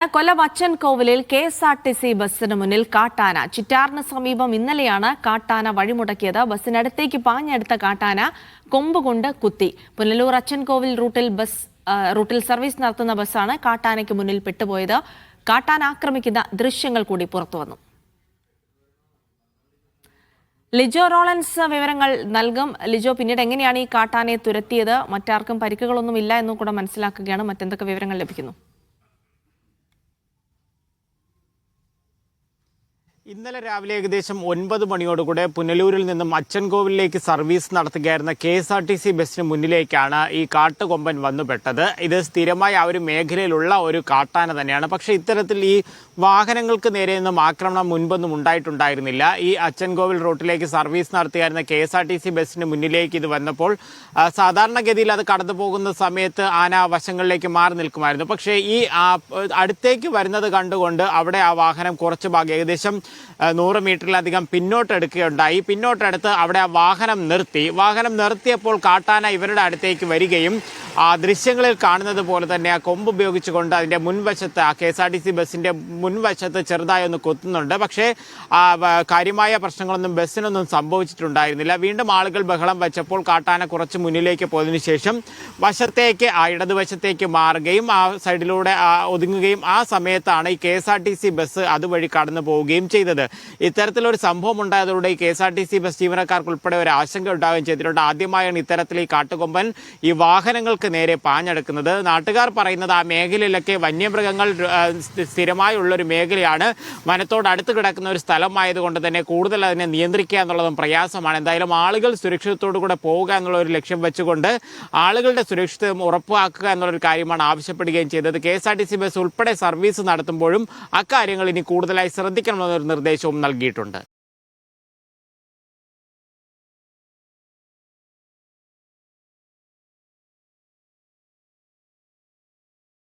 കൊല്ലം അച്ചൻകോവിലിൽ KSRTC ബസ്സിന് മുന്നിൽ കാട്ടാന. ചിറ്റാറിന് സമീപം ഇന്നലെയാണ് കാട്ടാന വഴിമുടക്കിയത്. ബസ്സിനടുത്തേക്ക് പാഞ്ഞെടുത്ത കാട്ടാന കൊമ്പുകൊണ്ട് കുത്തി. പുനലൂർ അച്ചൻകോവിൽ റൂട്ടിൽ സർവീസ് നടത്തുന്ന ബസ്സാണ് കാട്ടാനയ്ക്ക് മുന്നിൽ പെട്ടുപോയത്. കാട്ടാന ആക്രമിക്കുന്ന ദൃശ്യങ്ങൾ കൂടി പുറത്തുവന്നു. ലിജോ റോളൻസ് വിവരങ്ങൾ നൽകും. ലിജോ, പിന്നീട് എങ്ങനെയാണ് ഈ കാട്ടാനയെ തുരത്തിയത്? മറ്റാർക്കും പരിക്കുകളൊന്നുമില്ല എന്നും കൂടെ മനസ്സിലാക്കുകയാണ്. മറ്റെന്തൊക്കെ വിവരങ്ങൾ ലഭിക്കുന്നു? ഇന്നലെ രാവിലെ ഏകദേശം 9 മണിയോടുകൂടെ പുനലൂരിൽ നിന്നും അച്ചൻകോവിലേക്ക് സർവീസ് നടത്തുകയായിരുന്ന കെ.എസ്.ആർ.ടി.സി ബസ്സിന് മുന്നിലേക്കാണ് ഈ കാട്ടുകൊമ്പൻ വന്നുപെട്ടത്. ഇത് സ്ഥിരമായി ആ ഒരു മേഖലയിലുള്ള ഒരു കാട്ടാന തന്നെയാണ്. പക്ഷേ ഇത്തരത്തിൽ ഈ വാഹനങ്ങൾക്ക് നേരെയൊന്നും ആക്രമണം മുൻപൊന്നും ഉണ്ടായിട്ടുണ്ടായിരുന്നില്ല. ഈ അച്ചൻകോവിൽ റൂട്ടിലേക്ക് സർവീസ് നടത്തുകയായിരുന്ന കെ.എസ്.ആർ.ടി.സി ബസ്സിന് മുന്നിലേക്ക് ഇത് വന്നപ്പോൾ സാധാരണഗതിയിൽ അത് കടന്നു പോകുന്ന സമയത്ത് ആന വശങ്ങളിലേക്ക് മാറി നിൽക്കുമായിരുന്നു. പക്ഷേ ഈ അടുത്തേക്ക് വരുന്നത് കണ്ടുകൊണ്ട് അവിടെ ആ വാഹനം കുറച്ച് ഭാഗം ഏകദേശം 100 മീറ്ററിലധികം പിന്നോട്ടെടുക്കുകയുണ്ടായി. പിന്നോട്ടെടുത്ത് അവിടെ ആ വാഹനം നിർത്തിയപ്പോൾ കാട്ടാന ഇവരുടെ അടുത്തേക്ക് വരികയും ആ ദൃശ്യങ്ങളിൽ കാണുന്നത് പോലെ തന്നെ ആ കൊമ്പ് ഉപയോഗിച്ചുകൊണ്ട് അതിൻ്റെ മുൻവശത്ത് ആ കെ.എസ്.ആർ.ടി.സി ബസ്സിൻ്റെ മുൻവശത്ത് ചെറുതായി ഒന്ന് കൊത്തുന്നുണ്ട്. പക്ഷേ കാര്യമായ പ്രശ്നങ്ങളൊന്നും ബസ്സിനൊന്നും സംഭവിച്ചിട്ടുണ്ടായിരുന്നില്ല. വീണ്ടും ആളുകൾ ബഹളം വെച്ചപ്പോൾ കാട്ടാന കുറച്ച് മുന്നിലേക്ക് പോയതിനു ശേഷം ഇടതുവശത്തേക്ക് മാറുകയും ആ സൈഡിലൂടെ ഒതുങ്ങുകയും ആ സമയത്താണ് ഈ കെ.എസ്.ആർ.ടി.സി ബസ് അതുവഴി കടന്നു പോവുകയും ചെയ്തത്. ഇത്തരത്തിലൊരു സംഭവം ഉണ്ടായതോടെ ഈ കെ.എസ്.ആർ.ടി.സി ബസ് ജീവനക്കാർക്ക് ഉൾപ്പെടെ ഒരു ആശങ്ക ഉണ്ടാവുകയും ചെയ്തിട്ടുണ്ട്. ആദ്യമായാണ് ഇത്തരത്തിൽ ഈ കാട്ടുകൊമ്പൻ ഈ വാഹനങ്ങൾക്ക് നേരെ പാഞ്ഞെടുക്കുന്നത്. നാട്ടുകാർ പറയുന്നത് ആ മേഖലയിലൊക്കെ വന്യമൃഗങ്ങൾ സ്ഥിരമായുള്ളൊരു മേഖലയാണ്. വനത്തോട് അടുത്ത് കിടക്കുന്ന ഒരു സ്ഥലമായതുകൊണ്ട് തന്നെ കൂടുതൽ അതിനെ നിയന്ത്രിക്കുക എന്നുള്ളതും പ്രയാസമാണ്. എന്തായാലും ആളുകൾ സുരക്ഷിതത്തോടുകൂടെ പോവുക എന്നുള്ള ഒരു ലക്ഷ്യം വെച്ചുകൊണ്ട് ആളുകളുടെ സുരക്ഷിതത്വം ഉറപ്പാക്കുക എന്നുള്ളൊരു കാര്യമാണ് ആവശ്യപ്പെടുകയും ചെയ്തത്. കെ.എസ്.ആർ.ടി.സി ബസ് ഉൾപ്പെടെ സർവീസ് നടത്തുമ്പോഴും അക്കാര്യങ്ങൾ ഇനി കൂടുതലായി ശ്രദ്ധിക്കണമെന്നൊരു നിർദ്ദേശവും നൽകിയിട്ടുണ്ട്.